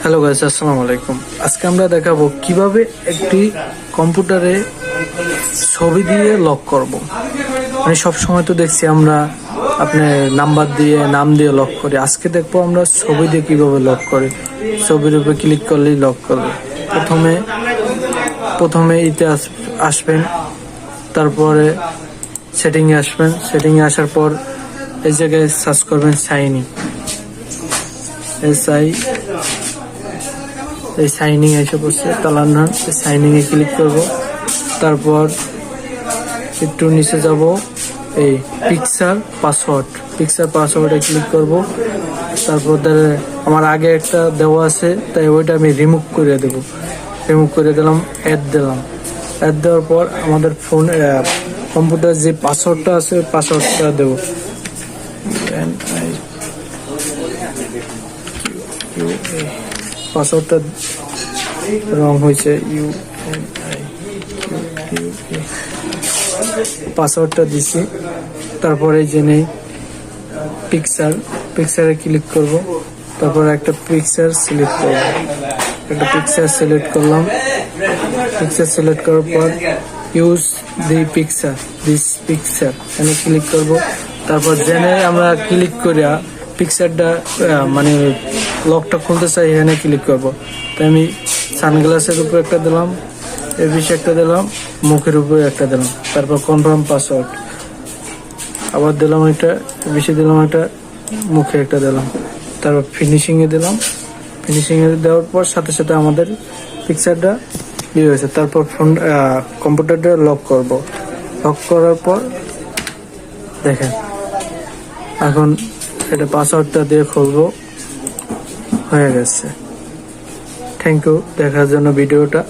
Hello guys, আসসালামু আলাইকুম। আজকে আমরা দেখাবো কিভাবে একটি কম্পিউটারে ছবি দিয়ে লক করব। মানে সব সময় তো দেখছি আমরা আপনি নাম্বার দিয়ে নাম দিয়ে লক করি। আজকে দেখবো আমরা ছবি দিয়ে কিভাবে লক করি। ছবির উপরে ক্লিক করলেই লক করবে। প্রথমে ইতে আসবেন, তারপরে সেটিংয়ে আসবেন। সেটিংয়ে আসার পর এই জায়গায় সার্চ করবেন সাইনিং। এই সাইনিং এসে পড়ছে তালান্নার, সাইনিং এ ক্লিক করব। তারপর একটু নিচে যাব, এই পিকচার পাসওয়ার্ডে ক্লিক করব। তারপর আমার আগে একটা দেওয়া আছে, তাই ওইটা আমি রিমুভ করে দিলাম, অ্যাড দেওয়ার পর আমাদের ফোন কম্পিউটার যে পাসওয়ার্ডটা আছে ওই পাসওয়ার্ডটা দেবো। পাসওয়ার্ডটা রং হয়েছে, পাসওয়ার্ডটা দিছি। তারপরে জেনে পিকচারে ক্লিক করব। তারপর একটা পিকচার সিলেক্ট করলাম। পিকচার সিলেক্ট করার পর ইউজ দিস পিকচার এখানে ক্লিক করব। তারপর জেনে আমরা ক্লিক করিয়া পিকচারটা মানে লকটা খুলতে চাই, এখানে ক্লিক করব। তাই আমি সানগ্লাসের উপর একটা দিলাম, এবিসি একটা দিলাম, মুখের উপরে একটা দিলাম। তারপর কনফার্ম পাসওয়ার্ড আবার দিলাম, একটা এবিসি দিলাম, একটা মুখে একটা দিলাম। তারপর ফিনিশিংয়ে দিলাম। ফিনিশিংয়ে দেওয়ার পর সাথে সাথে আমাদের পিকচারটা ইয়ে হয়েছে। তারপর কম্পিউটারটা লক করব। লক করার পর দেখেন এখন এটা পাসওয়ার্ডটা দিয়ে খুলবো, হয়ে গেছে। থ্যাংক ইউ দেখার জন্য ভিডিওটা।